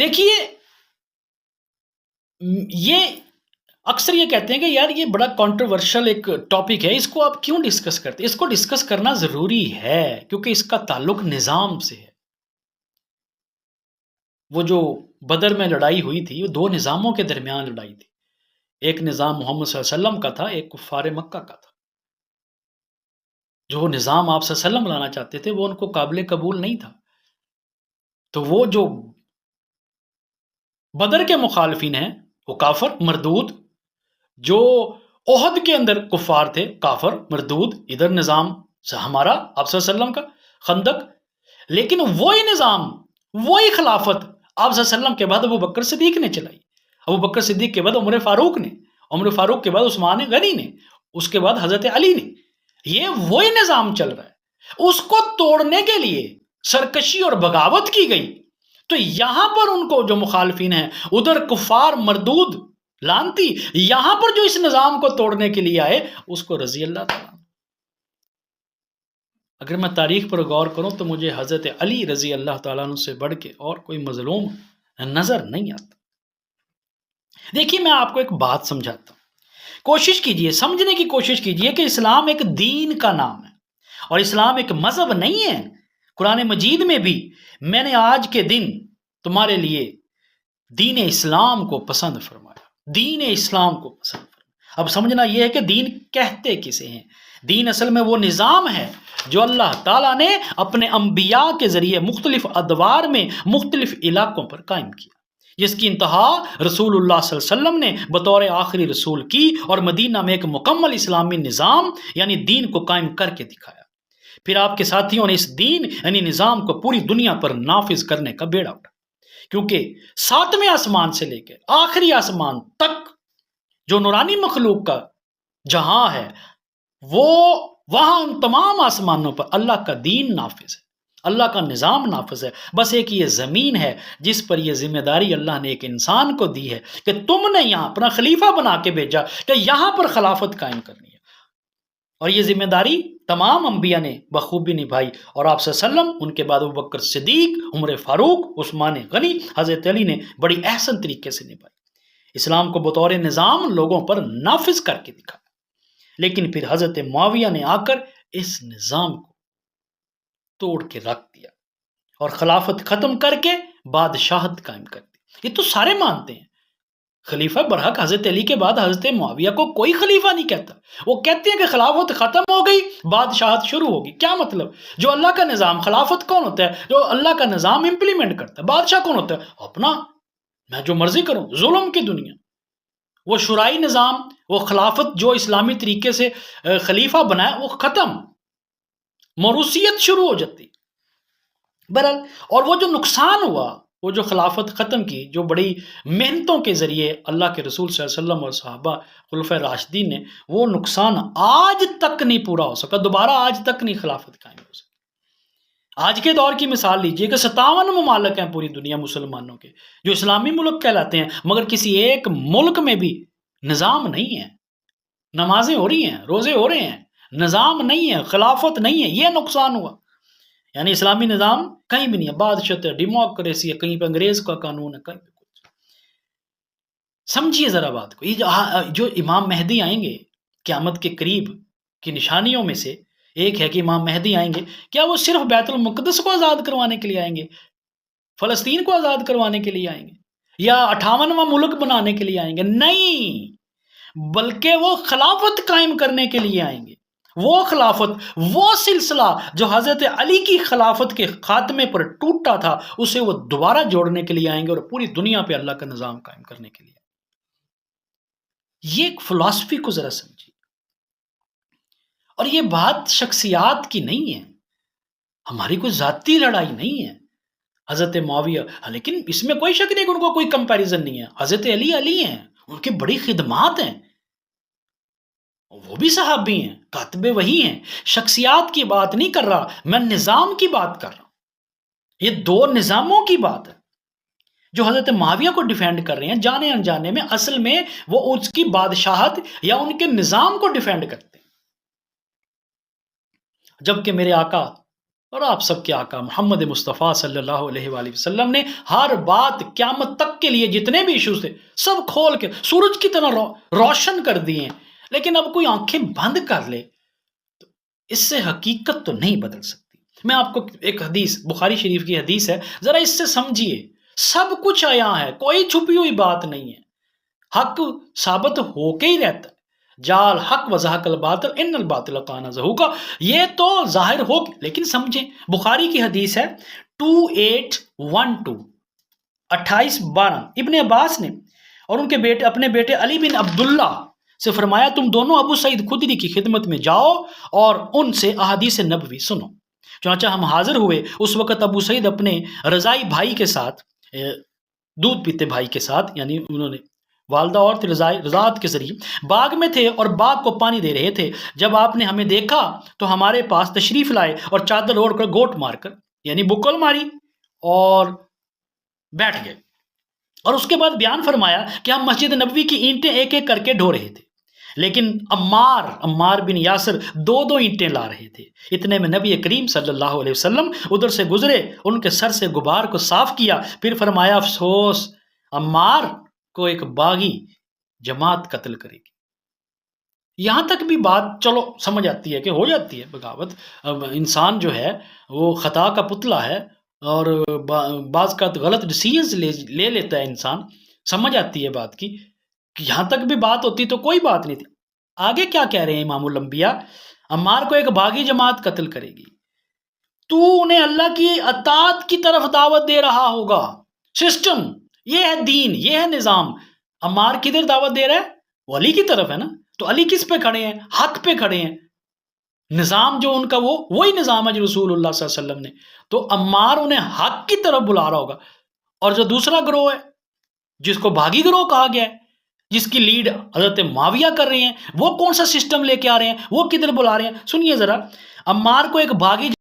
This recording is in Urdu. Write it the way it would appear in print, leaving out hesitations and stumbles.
دیکھیے یہ اکثر یہ کہتے ہیں کہ یار یہ بڑا کنٹروورشل ایک ٹاپک ہے، اس کو آپ کیوں ڈسکس کرتے ہیں؟ اس کو ڈسکس کرنا ضروری ہے کیونکہ اس کا تعلق نظام سے ہے۔ وہ جو بدر میں لڑائی ہوئی تھی وہ دو نظاموں کے درمیان لڑائی تھی، ایک نظام محمد صلی اللہ علیہ وسلم کا تھا، ایک کفار مکہ کا تھا۔ جو نظام آپ صلی اللہ علیہ وسلم لانا چاہتے تھے وہ ان کو قابل قبول نہیں تھا، تو وہ جو بدر کے مخالفین ہیں وہ کافر مردود، جو احد کے اندر کفار تھے کافر مردود، ادھر نظام ہمارا آپ صلی اللہ علیہ وسلم کا خندق، لیکن وہی نظام وہی خلافت آپ صلی اللہ علیہ وسلم کے بعد ابو بکر صدیق نے چلائی، ابو بکر صدیق کے بعد عمر فاروق نے، عمر فاروق کے بعد عثمان غنی نے، اس کے بعد حضرت علی نے۔ یہ وہی نظام چل رہا ہے، اس کو توڑنے کے لیے سرکشی اور بغاوت کی گئی، تو یہاں پر ان کو جو مخالفین ہیں ادھر کفار مردود لانتی، یہاں پر جو اس نظام کو توڑنے کے لیے آئے اس کو رضی اللہ تعالیٰ۔ اگر میں تاریخ پر غور کروں تو مجھے حضرت علی رضی اللہ تعالیٰ عنہ سے بڑھ کے اور کوئی مظلوم نظر نہیں آتا۔ دیکھیے میں آپ کو ایک بات سمجھاتا ہوں، کوشش کیجئے سمجھنے کی کوشش کیجئے کہ اسلام ایک دین کا نام ہے اور اسلام ایک مذہب نہیں ہے۔ قرآن مجید میں بھی میں نے آج کے دن تمہارے لیے دین اسلام کو پسند فرمایا، دین اسلام کو پسند فرمایا۔ اب سمجھنا یہ ہے کہ دین کہتے کسے ہیں؟ دین اصل میں وہ نظام ہے جو اللہ تعالیٰ نے اپنے انبیاء کے ذریعے مختلف ادوار میں مختلف علاقوں پر قائم کیا، جس کی انتہا رسول اللہ صلی اللہ علیہ وسلم نے بطور آخری رسول کی اور مدینہ میں ایک مکمل اسلامی نظام یعنی دین کو قائم کر کے دکھایا۔ پھر آپ کے ساتھیوں نے اس دین یعنی نظام کو پوری دنیا پر نافذ کرنے کا بیڑا اٹھا، کیونکہ ساتویں آسمان سے لے کے آخری آسمان تک جو نورانی مخلوق کا جہاں ہے وہ وہاں ان تمام آسمانوں پر اللہ کا دین نافذ ہے، اللہ کا نظام نافذ ہے۔ بس ایک یہ زمین ہے جس پر یہ ذمہ داری اللہ نے ایک انسان کو دی ہے کہ تم نے یہاں اپنا خلیفہ بنا کے بھیجا کہ یہاں پر خلافت قائم کرنی ہے، اور یہ ذمہ داری تمام انبیاء نے بخوبی نبھائی، اور آپ صلی اللہ علیہ وسلم ان کے بعد ابو بکر صدیق، عمر فاروق، عثمان غنی، حضرت علی نے بڑی احسن طریقے سے نبھائی، اسلام کو بطور نظام لوگوں پر نافذ کر کے دکھا۔ لیکن پھر حضرت معاویہ نے آ کر اس نظام کو توڑ کے رکھ دیا اور خلافت ختم کر کے بادشاہت قائم کر دی۔ یہ تو سارے مانتے ہیں، خلیفہ برحق حضرت علی کے بعد حضرت معاویہ کو کوئی خلیفہ نہیں کہتا، وہ کہتے ہیں کہ خلافت ختم ہو گئی بادشاہت شروع ہوگی۔ کیا مطلب؟ جو اللہ کا نظام، خلافت کون ہوتا ہے؟ جو اللہ کا نظام امپلیمنٹ کرتا ہے۔ بادشاہ کون ہوتا ہے؟ اپنا میں جو مرضی کروں، ظلم کی دنیا۔ وہ شرائی نظام، وہ خلافت جو اسلامی طریقے سے خلیفہ بنائے وہ ختم، موروثیت شروع ہو جاتی۔ بہرحال، اور وہ جو نقصان ہوا، وہ جو خلافت ختم کی، جو بڑی محنتوں کے ذریعے اللہ کے رسول صلی اللہ علیہ وسلم اور صحابہ خلفائے راشدین نے، وہ نقصان آج تک نہیں پورا ہو سکا، دوبارہ آج تک نہیں خلافت قائم ہو سکی۔ آج کے دور کی مثال لیجئے کہ 57 ممالک ہیں پوری دنیا مسلمانوں کے جو اسلامی ملک کہلاتے ہیں، مگر کسی ایک ملک میں بھی نظام نہیں ہے، نمازیں ہو رہی ہیں، روزے ہو رہے ہیں، نظام نہیں ہے، خلافت نہیں ہے، یہ نقصان ہوا۔ یعنی اسلامی نظام کہیں بھی نہیں ہے، بادشاہت ہے، ڈیموکریسی ہے، کہیں پہ انگریز کا قانون ہے، کہیں پہ کچھ۔ سمجھیے ذرا بات کو، یہ جو امام مہدی آئیں گے قیامت کے قریب کی نشانیوں میں سے ایک ہے کہ امام مہدی آئیں گے، کیا وہ صرف بیت المقدس کو آزاد کروانے کے لیے آئیں گے، فلسطین کو آزاد کروانے کے لیے آئیں گے، یا 58واں ملک بنانے کے لیے آئیں گے؟ نہیں، بلکہ وہ خلافت قائم کرنے کے لیے آئیں گے۔ وہ خلافت، وہ سلسلہ جو حضرت علی کی خلافت کے خاتمے پر ٹوٹا تھا، اسے وہ دوبارہ جوڑنے کے لیے آئیں گے اور پوری دنیا پہ اللہ کا نظام قائم کرنے کے لیے۔ یہ ایک فلسفی کو ذرا سمجھیے، اور یہ بات شخصیات کی نہیں ہے، ہماری کوئی ذاتی لڑائی نہیں ہے۔ حضرت معاویہ، لیکن اس میں کوئی شک نہیں کہ ان کو کوئی کمپیریزن نہیں ہے، حضرت علی علی ہیں، ان کی بڑی خدمات ہیں، وہ بھی صحابی ہیں، کاتب وحی ہیں۔ شخصیات کی بات نہیں کر رہا میں، نظام کی بات کر رہا ہوں۔ یہ دو نظاموں کی بات ہے جو حضرت معاویہ کو ڈیفینڈ کر رہے ہیں، جانے انجانے میں اصل میں وہ اس کی بادشاہت یا ان کے نظام کو ڈیفینڈ کرتے ہیں، جبکہ میرے آقا اور آپ سب کے آقا محمد مصطفیٰ صلی اللہ علیہ وآلہ وسلم نے ہر بات قیامت تک کے لیے جتنے بھی ایشوز تھے سب کھول کے سورج کی طرح روشن کر دیے ہیں. لیکن اب کوئی آنکھیں بند کر لے تو اس سے حقیقت تو نہیں بدل سکتی. میں آپ کو ایک حدیث، بخاری شریف کی حدیث ہے، ذرا اس سے سمجھیے. سب کچھ عیاں ہے، کوئی چھپی ہوئی بات نہیں ہے، حق ثابت ہو کے ہی رہتا ہے. جال حق وزحق الباطل ان الباطل کان زہوقا، یہ تو ظاہر ہو، لیکن سمجھیں. بخاری کی حدیث ہے 2812 2812. ابن عباس نے اور ان کے بیٹے اپنے بیٹے علی بن عبداللہ سے فرمایا تم دونوں ابو سعید خدری کی خدمت میں جاؤ اور ان سے احادیث نبوی سنو. چنانچہ ہم حاضر ہوئے. اس وقت ابو سعید اپنے رضائی بھائی کے ساتھ، دودھ پیتے بھائی کے ساتھ، یعنی انہوں نے والدہ اور رضاعت کے ذریعے باغ میں تھے اور باغ کو پانی دے رہے تھے. جب آپ نے ہمیں دیکھا تو ہمارے پاس تشریف لائے اور چادر اوڑھ کر گوٹ مار کر، یعنی بکل ماری، اور بیٹھ گئے. اور اس کے بعد بیان فرمایا کہ ہم مسجد نبوی کی اینٹیں ایک ایک کر کے ڈھو رہے تھے، لیکن عمار بن یاسر دو دو اینٹیں لا رہے تھے. اتنے میں نبی کریم صلی اللہ علیہ وسلم ادھر سے گزرے، ان کے سر سے غبار کو صاف کیا، پھر فرمایا افسوس، عمار کو ایک باغی جماعت قتل کرے گی. یہاں تک بھی بات چلو سمجھ آتی ہے کہ ہو جاتی ہے بغاوت. انسان جو ہے وہ خطا کا پتلا ہے اور بعض کا غلط ڈیسیژنز لے لیتا ہے انسان. سمجھ آتی ہے بات کی کہ یہاں تک بھی بات ہوتی تو کوئی بات نہیں تھی. آگے کیا کہہ رہے ہیں امام الانبیاء؟ عمار کو ایک باغی جماعت قتل کرے گی، تو انہیں اللہ کی اطاعت کی طرف دعوت دے رہا ہوگا. سسٹم یہ ہے، دین یہ ہے، نظام. عمار کدھر دعوت دے رہا ہے؟ وہ علی کی طرف ہے نا. تو علی کس پہ کھڑے ہیں؟ حق پہ کھڑے ہیں. نظام جو ان کا وہی نظام ہے جو رسول اللہ صلی اللہ علیہ وسلم نے. تو عمار انہیں حق کی طرف بلا رہا ہوگا. اور جو دوسرا گروہ ہے جس کو باغی گروہ کہا گیا ہے، جس کی لیڈ حضرت معاویہ کر رہے ہیں، وہ کون سا سسٹم لے کے آ رہے ہیں، وہ کدھر بلا رہے ہیں؟ سنیے ذرا. عمار کو ایک باغی